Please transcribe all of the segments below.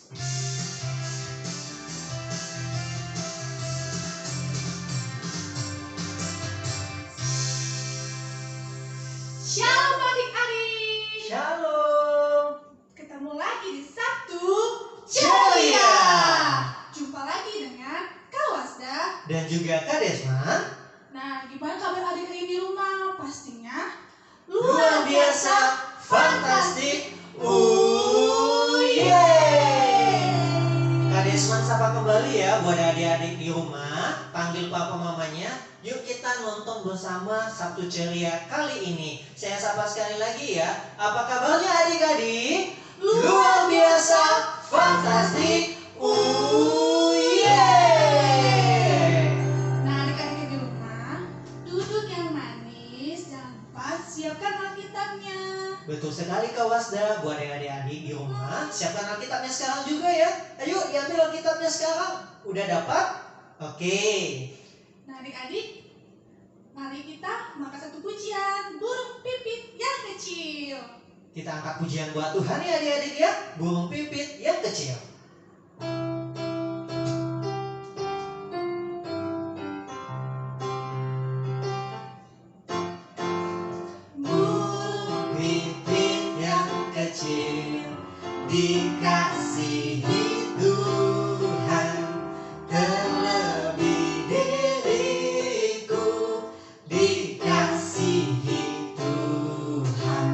Shalom adik-adik. Shalom. Ketemu lagi di Sabtu Ceria. Jumpa lagi dengan Kak Wasda Dan juga Kak Desman. Nah, gimana kabar adik-adik di rumah? Pastinya Luar biasa, fantastik. Kak Desman sapa kembali ya buat adik-adik di rumah. Panggil papa mamanya. Yuk kita nonton bersama Sabtu Ceria kali ini. Saya sapa sekali lagi ya. Apa kabarnya adik-adik? Luar biasa, fantastik. Nah, adik-adik di rumah, duduk yang manis, jangan lupa siapkan Alkitabnya. Betul sekali Kak Wasda. Buat adik-adik di rumah, siapkan Alkitabnya sekarang juga ya. Ayo diambil Alkitabnya sekarang. Udah dapat? Oke. Nah, adik-adik, mari kita makan satu pujian, burung pipit yang kecil. Kita angkat pujian buat Tuhan ya adik-adik ya. Burung pipit yang kecil. Burung pipit yang kecil, dikasihi Tuhan, terlebih diriku, dikasihi Tuhan.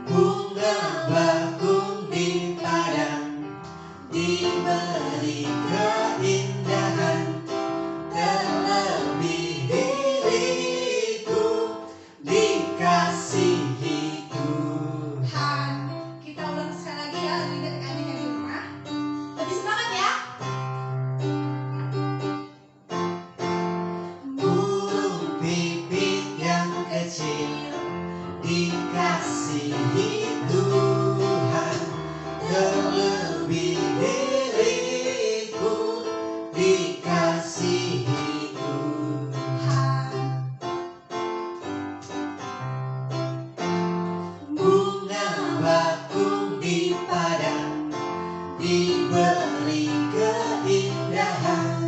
Bunga bakung di padang, diberi keindahan, terlebih diriku, dikasihi Tuhan. Kita ulang sekali lagi ya, adik-adik di rumah. Lebih semangat ya. Burung pipit yang kecil, dikasihi Tuhan, terlebih diriku, dikasihi Tuhan. Bunga bakung di padang, diberi keindahan,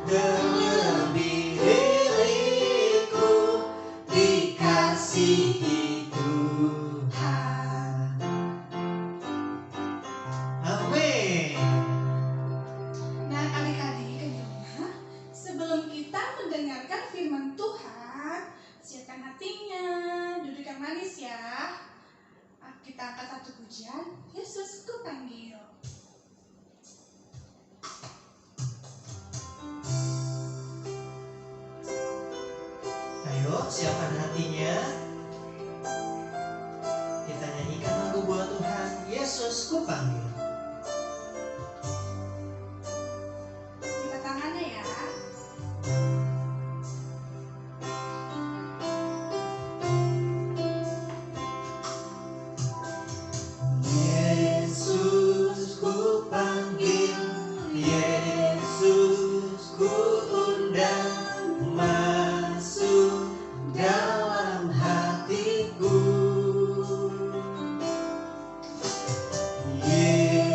terlebih diriku, dikasihi Tuhan. Amin. Nah, adik-adik di rumah, sebelum kita mendengarkan firman Tuhan, siapkan hatinya, duduk yang manis ya. Kita angkat satu pujian, Yesus ku panggil. Ayo siapkan hatinya. Kita nyanyikan lagu buat Tuhan. Yesus ku panggil. Lipat tangannya ya. Yesus ku panggil, Yesus ku undang, masuk dalam hatiku. Yesus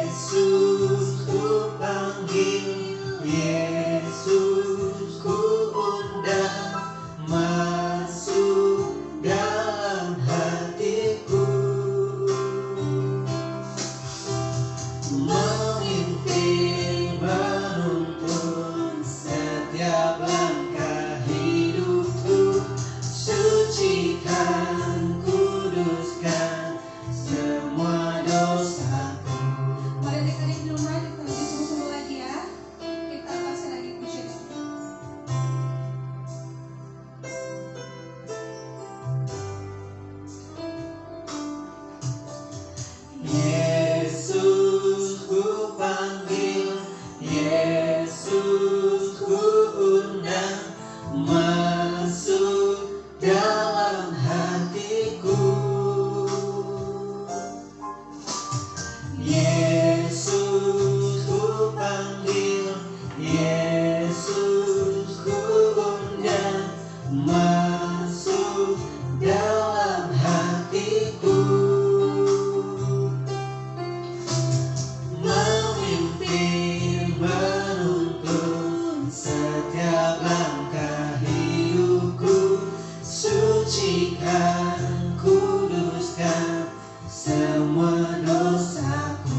semua dosaku.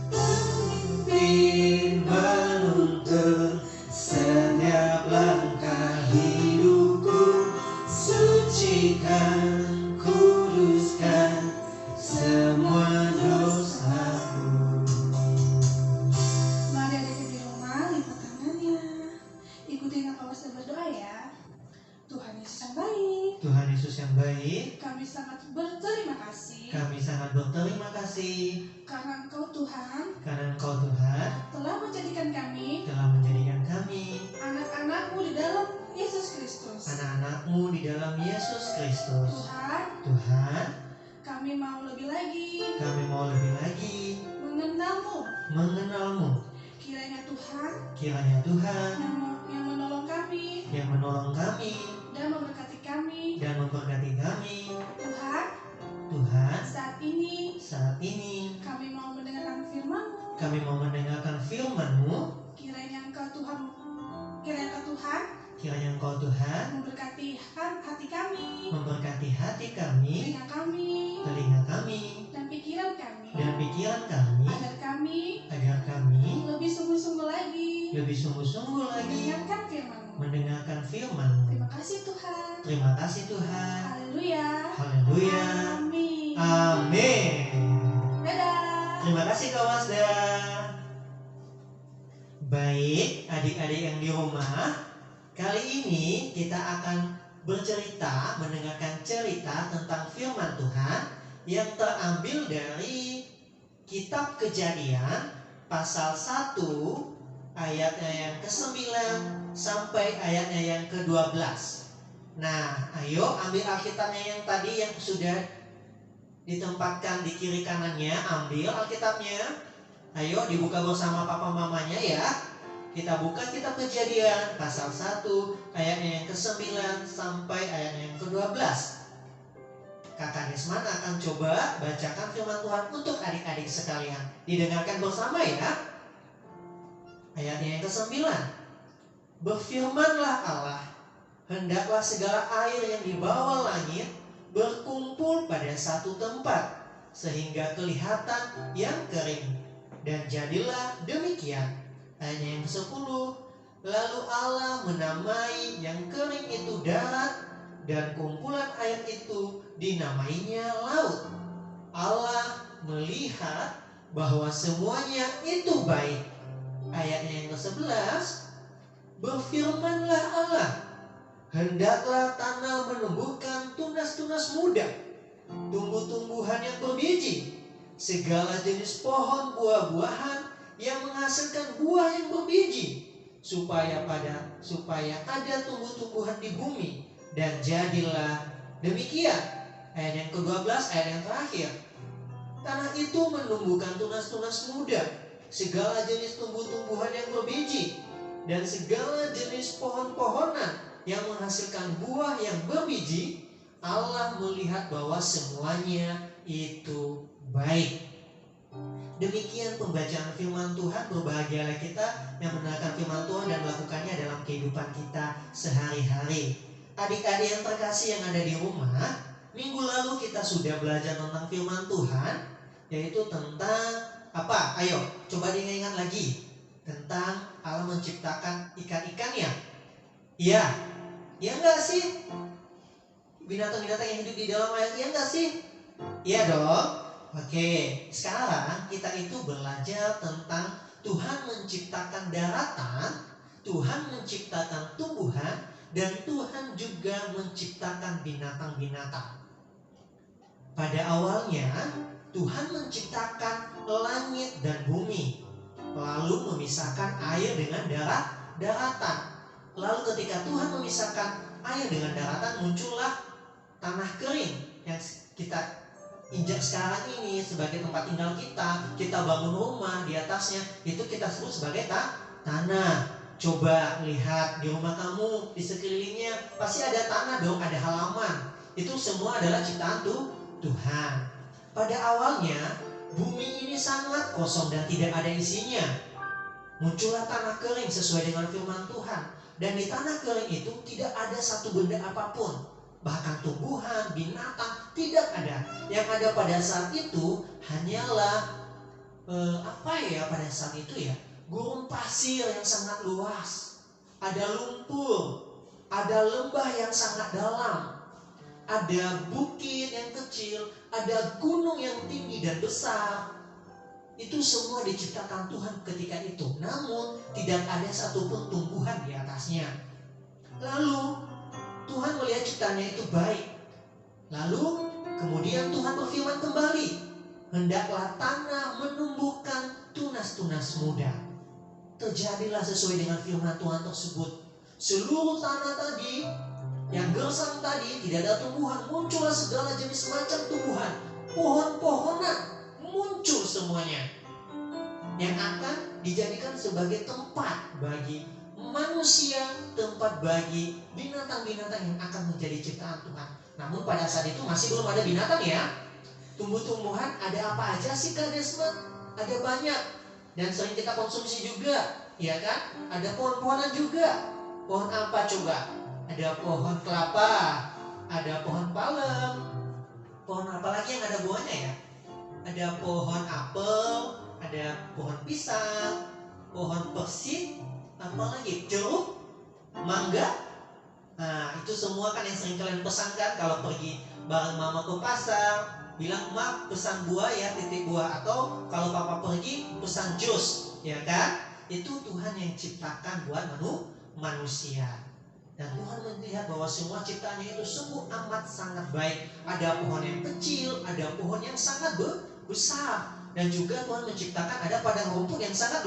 Pimpin menuntun setiap langkah hidupku, sucikan, kuduskan semua dosaku. Mari adik di rumah lipat tangannya. Ikutin apa Pastor berdoa ya. Tuhan Yesus yang baik, Tuhan Yesus yang baik, kami sangat berterima kasih kami sangat berterima kasih karena Engkau Tuhan karena Engkau Tuhan telah menjadikan kami telah menjadikan kami anak-anak-Mu di dalam Yesus Kristus. anak-anak-Mu di dalam Yesus Kristus. Tuhan, Tuhan, kami mau lebih lagi kami mau lebih lagi mengenal-Mu. mengenal-Mu. Kiranya Tuhan Kiranya Tuhan yang menolong kami yang menolong kami dan memberkati kami. dan memberkati kami. Tuhan, Tuhan, saat ini saat ini kami mau mendengarkan firman-Mu. kami mau mendengarkan firman-Mu. Kiranya Engkau Tuhan, kiranya Engkau Tuhan Kiranya Engkau Tuhan memberkati hati kami, memberkati hati kami, telinga kami, dan pikiran kami, dan pikiran kami, agar kami lebih sungguh-sungguh lagi mendengarkan firman-Mu. mendengarkan firman-Mu. Terima kasih Tuhan. Terima kasih Tuhan. Haleluya. Haleluya. Amin. Amin. Dadah. Terima kasih Kak Wasda. Baik, adik-adik yang di rumah, kali ini kita akan bercerita, mendengarkan cerita tentang firman Tuhan yang terambil dari Kitab Kejadian pasal 1 ayatnya yang ke-9 sampai ayatnya yang ke-12. Nah, ayo ambil Alkitabnya yang tadi yang sudah ditempatkan di kiri kanannya, ambil Alkitabnya. Ayo dibuka bersama papa mamanya ya. Kita buka Kitab Kejadian pasal 1 ayatnya yang ke-9 sampai ayatnya yang ke-12. Kakak Nisman akan coba bacakan firman Tuhan untuk adik-adik sekalian. Didengarkan bersama ya. Ayatnya yang ke-9. Berfirmanlah Allah, hendaklah segala air yang di bawah langit berkumpul pada satu tempat, sehingga kelihatan yang kering. Dan jadilah demikian. Ayatnya yang ke-10. Lalu Allah menamai yang kering itu darat, dan kumpulan air itu dinamainya laut. Allah melihat bahwa semuanya itu baik. Ayatnya yang ke-11. Berfirmanlah Allah, hendaklah tanah menumbuhkan tunas-tunas muda, tumbuh-tumbuhan yang berbiji, segala jenis pohon buah-buahan yang menghasilkan buah yang berbiji, supaya ada tumbuh-tumbuhan di bumi. Dan jadilah demikian. Ayat yang ke-12, ayat yang terakhir. Tanah itu menumbuhkan tunas-tunas muda, segala jenis tumbuh-tumbuhan yang berbiji, dan segala jenis pohon-pohonan yang menghasilkan buah yang berbiji. Allah melihat bahwa semuanya itu baik. Demikian pembacaan firman Tuhan. Berbahagialah kita yang mendengarkan firman Tuhan dan melakukannya dalam kehidupan kita sehari-hari. Adik-adik yang terkasih yang ada di rumah, minggu lalu kita sudah belajar tentang firman Tuhan, yaitu tentang apa? Ayo, coba diingat lagi. Tentang Allah menciptakan ikan-ikannya. Iya, iya enggak sih? Binatang-binatang yang hidup di dalam air, iya enggak sih? Iya dong. Oke, sekarang kita itu belajar tentang Tuhan menciptakan daratan, Tuhan menciptakan tumbuhan, dan Tuhan juga menciptakan binatang-binatang. Pada awalnya Tuhan menciptakan langit dan bumi, lalu memisahkan air dengan daratan. Lalu ketika Tuhan memisahkan air dengan daratan, muncullah tanah kering yang kita injak sekarang ini sebagai tempat tinggal kita. Kita bangun rumah di atasnya, itu kita sebut sebagai tanah. Coba lihat di rumah kamu, di sekelilingnya pasti ada tanah dong, ada halaman. Itu semua adalah ciptaan Tuhan. Pada awalnya bumi ini sangat kosong dan tidak ada isinya. Muncullah tanah kering sesuai dengan firman Tuhan. Dan di tanah kering itu tidak ada satu benda apapun. Bahkan tumbuhan, binatang Tidak ada. Yang ada pada saat itu hanyalah pada saat itu ya, gurun pasir yang sangat luas, ada lumpur, ada lembah yang sangat dalam, ada bukit yang kecil, ada gunung yang tinggi dan besar. Itu semua diciptakan Tuhan ketika itu. Namun tidak ada satupun tumbuhan di atasnya. Lalu Tuhan melihat ciptaannya itu baik. Lalu kemudian Tuhan berfirman kembali, hendaklah tanah menumbuhkan tunas-tunas muda. Terjadilah sesuai dengan firman Tuhan tersebut. Seluruh tanah tadi yang gersang tadi tidak ada tumbuhan, muncullah segala jenis macam tumbuhan, pohon-pohonan muncul semuanya, yang akan dijadikan sebagai tempat bagi manusia, tempat bagi binatang-binatang yang akan menjadi ciptaan Tuhan. Namun pada saat itu masih belum ada binatang ya. Tumbuh-tumbuhan ada apa aja sih Kak Desmond? Ada banyak dan sering kita konsumsi juga, ya kan? Ada pohon-pohonan juga. Pohon apa coba? Ada pohon kelapa, ada pohon palem. Pohon apa lagi yang ada buahnya ya? Ada pohon apel, ada pohon pisang, pohon persik, apa lagi? Jeruk, mangga. Nah, itu semua kan yang sering kalian pesankan kalau pergi bareng mama ke pasar, bilang mak pesan buah ya, titik buah, atau kalau papa pergi pesan jus, ya kan? Itu Tuhan yang ciptakan buat manusia. Dan Tuhan melihat bahwa semua ciptaannya itu sungguh amat sangat baik. Ada pohon yang kecil, ada pohon yang sangat besar, dan juga Tuhan menciptakan ada padang rumput yang sangat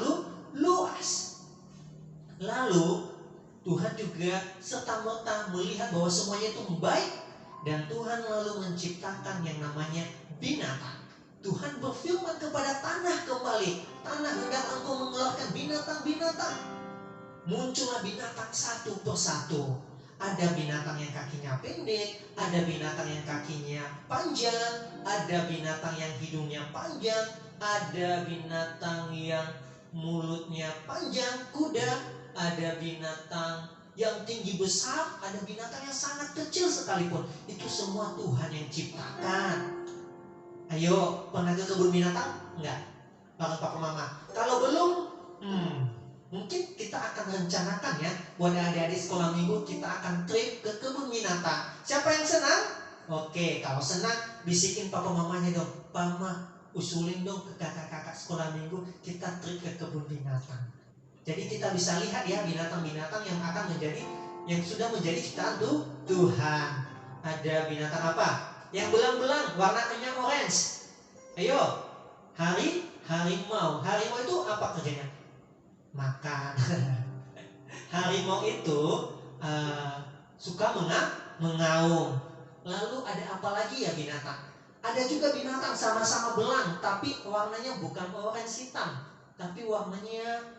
luas. Lalu Tuhan juga serta-merta melihat bahwa semuanya itu baik, dan Tuhan lalu menciptakan yang namanya binatang. Tuhan berfirman kepada tanah kembali, tanah hendak engkau mengeluarkan binatang-binatang. Muncullah binatang satu persatu. Ada binatang yang kakinya pendek, ada binatang yang kakinya panjang, ada binatang yang hidungnya panjang, ada binatang yang mulutnya panjang, kuda. Ada binatang yang tinggi besar, ada binatang yang sangat kecil sekalipun. Itu semua Tuhan yang ciptakan. Ayo, pernah ke kebun binatang? Enggak? Bareng papa mama? Kalau belum, mungkin kita akan rencanakan ya, buat adik-adik sekolah minggu kita akan trip ke kebun binatang. Siapa yang senang? Oke, kalau senang bisikin papa mamanya dong. Mama, usulin dong ke kakak-kakak sekolah minggu kita trip ke kebun binatang. Jadi kita bisa lihat ya binatang-binatang yang akan menjadi, yang sudah menjadi ciptaan Tuhan. Ada binatang apa? Yang belang-belang, warnanya orange. Ayo, harimau. Harimau itu apa kerjanya? Makan. Harimau itu suka mengaum. Lalu ada apa lagi ya binatang? Ada juga binatang sama-sama belang, tapi warnanya bukan orange hitam, tapi warnanya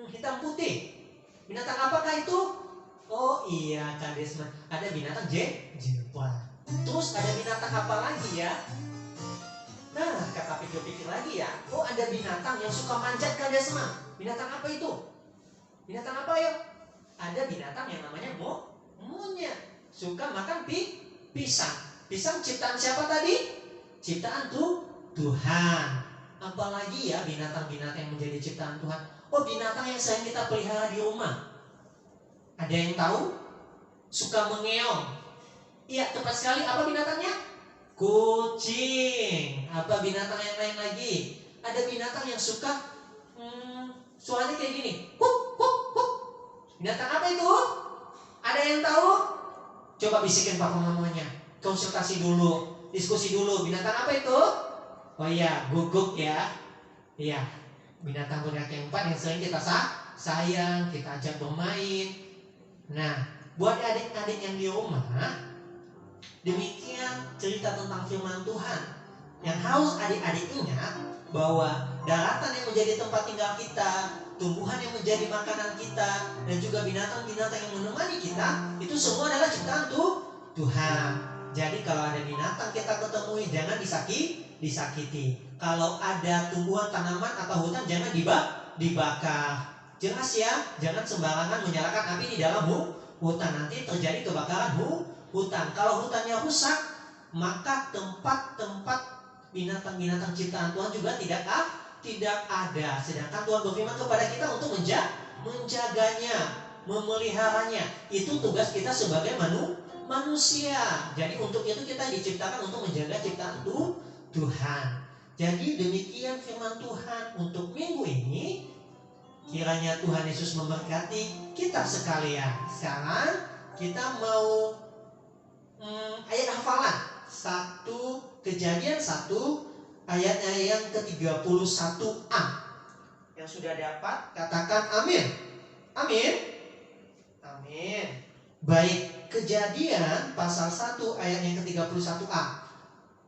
hitam putih. Binatang apakah itu? Oh iya Kak Desmond, ada binatang jeepar. Terus ada binatang apa lagi ya? Nah, kakak pikir-pikir lagi ya. Oh, ada binatang yang suka manjat Kak Desmond. Binatang apa itu? Binatang apa yuk? Ada binatang yang namanya monyet. Suka makan pisang. Pisang ciptaan siapa tadi? Ciptaan Tuhan. Apalagi ya binatang-binatang yang menjadi ciptaan Tuhan? Oh, binatang yang sering kita pelihara di rumah. Ada yang tahu? Suka mengeong. Iya, tepat sekali. Apa binatangnya? Kucing. Apa binatang yang lain lagi? Ada binatang yang suka suaranya kayak gini. Huk, huk, huk. Binatang apa itu? Ada yang tahu? Coba bisikin papa mamanya. Konsultasi dulu, diskusi dulu. Binatang apa itu? Oh iya, guguk ya. Iya. Binatang bernyak yang empat yang sering kita sayang, kita ajak bermain. Nah, buat adik-adik yang di rumah, demikian cerita tentang firman Tuhan. Yang harus adik-adik ingat bahwa daratan yang menjadi tempat tinggal kita, tumbuhan yang menjadi makanan kita, dan juga binatang-binatang yang menemani kita, itu semua adalah ciptaan Tuhan. Jadi kalau ada binatang kita ketemui, jangan disakiti. Kalau ada tumbuhan, tanaman atau hutan, jangan dibakar. Jelas ya, jangan sembarangan menyalakan api di dalam hutan. Nanti terjadi kebakaran hutan. Kalau hutannya rusak, maka tempat-tempat binatang-binatang ciptaan Tuhan juga tidak ada. Sedangkan Tuhan berfirman kepada kita untuk menjaganya, memeliharanya. Itu tugas kita sebagai manusia. Jadi untuk itu kita diciptakan untuk menjaga ciptaan Tuhan. Jadi demikian firman Tuhan untuk minggu ini. Kiranya Tuhan Yesus memberkati kita sekalian. Sekarang kita mau ayat hafalan 1 Kejadian 1 ayatnya yang ke-31a. Yang sudah dapat katakan amin. Amin. Amin. Baik, Kejadian pasal 1 ayat yang ke-31a.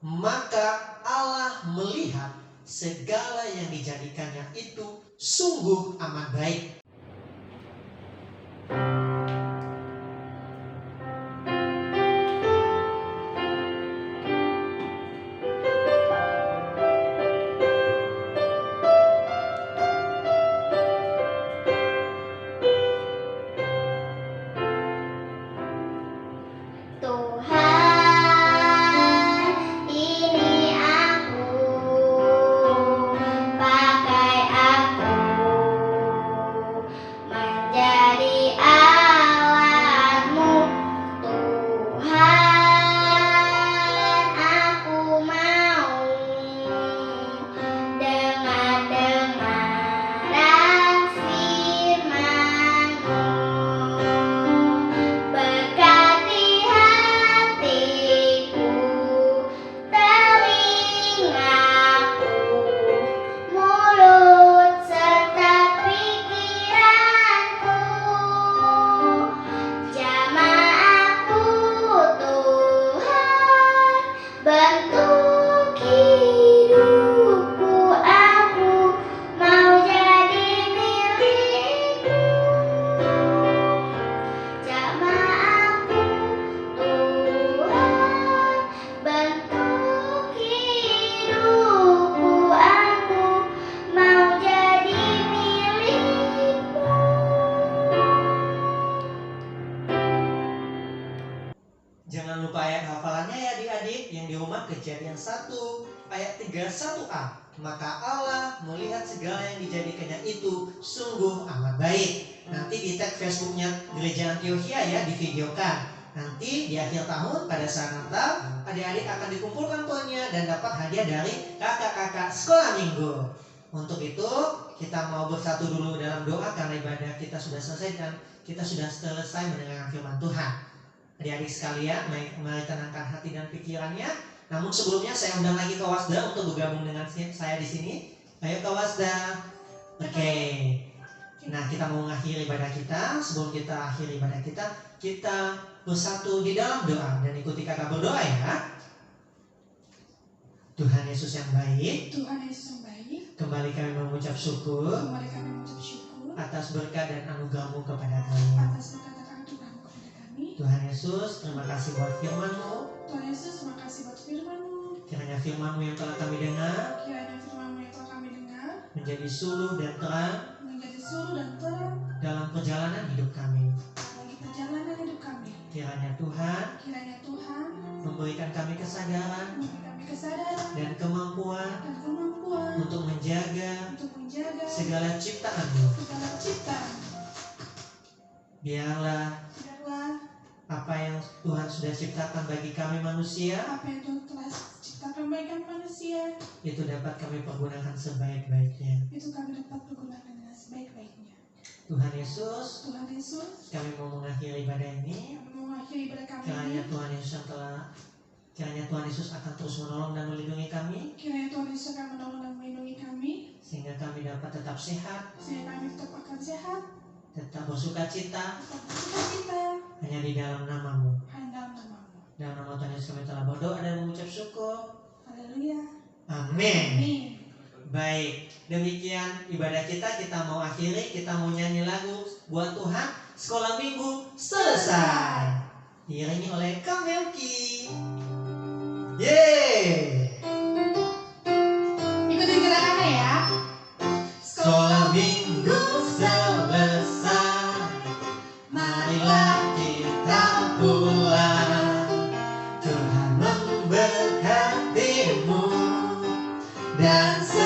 Maka Allah melihat segala yang dijadikannya itu sungguh amat baik. Jangan lupa ayat hafalannya ya adik-adik. Yang di rumah Kejadian 1 ayat 31a. Maka Allah melihat segala yang dijadikannya itu sungguh amat baik. Nanti di tag Facebooknya Gereja Antioquia ya, divideokan. Nanti di akhir tahun pada saat Natal, adik-adik akan dikumpulkan poinnya dan dapat hadiah dari kakak-kakak sekolah minggu. Untuk itu kita mau bersatu dulu dalam doa karena ibadah kita sudah selesai dan kita sudah selesai mendengarkan firman Tuhan. Adik-adik sekalian, mari tenangkan hati dan pikirannya. Namun sebelumnya saya undang lagi Kak Wasda untuk bergabung dengan saya di sini. Ayo Kak Wasda. Oke. Nah, kita mau mengakhiri ibadah kita. Sebelum kita akhiri ibadah kita bersatu di dalam doa dan ikuti kakak berdoa ya. Tuhan Yesus yang baik. Tuhan Yesus yang baik. Kembali kami mengucap syukur. Kembali kami mengucap syukur atas berkat dan anugerah-Mu kepada kami. atas berkat dan anugerah-Mu kepada kami. Tuhan Yesus, terima kasih buat firman-Mu. Tuhan Yesus, terima kasih buat firman-Mu. Kiranya firman-Mu yang telah kami dengar Kiranya firman-Mu yang telah kami dengar menjadi suluh dan terang menjadi suluh dan terang dalam perjalanan hidup kami. bagi perjalanan hidup kami. Kiranya Tuhan memberikan kami kesadaran memberi kami kesadaran dan kemampuan dan kemampuan untuk menjaga untuk menjaga segala ciptaan-Mu. segala ciptaan. Biarlah Biarlah apa yang Tuhan sudah ciptakan bagi kami manusia apa yang Tuhan telah ciptakan bagi kami manusia itu dapat kami pergunakan sebaik-baiknya. itu kami dapat pergunakan dengan sebaik-baiknya. Tuhan Yesus, Tuhan Yesus, kami mau mengakhiri ibadah ini. kami mengakhiri ibadah kami Kiranya ini. Tuhan Yesus akan terus menolong dan melindungi kami Kiranya Tuhan Yesus akan menolong dan melindungi kami sehingga kami dapat tetap sehat, sehingga kami tetap akan sehat, tetap bersukacita tetap bersukacita hanya di dalam nama-Mu. hanya dalam nama-Mu. Dalam nama Tuhan Yesus kami telah berdoa dan mengucap syukur. Haleluya. Amin. Amin. Baik, demikian ibadah kita. Kita mau akhiri, kita mau nyanyi lagu buat Tuhan. Sekolah minggu selesai. Diiringi oleh Kak Melki. Yeay. Ikutin gerakannya ya. Sekolah minggu selesai. Marilah kita pulang. Tuhan memberi dan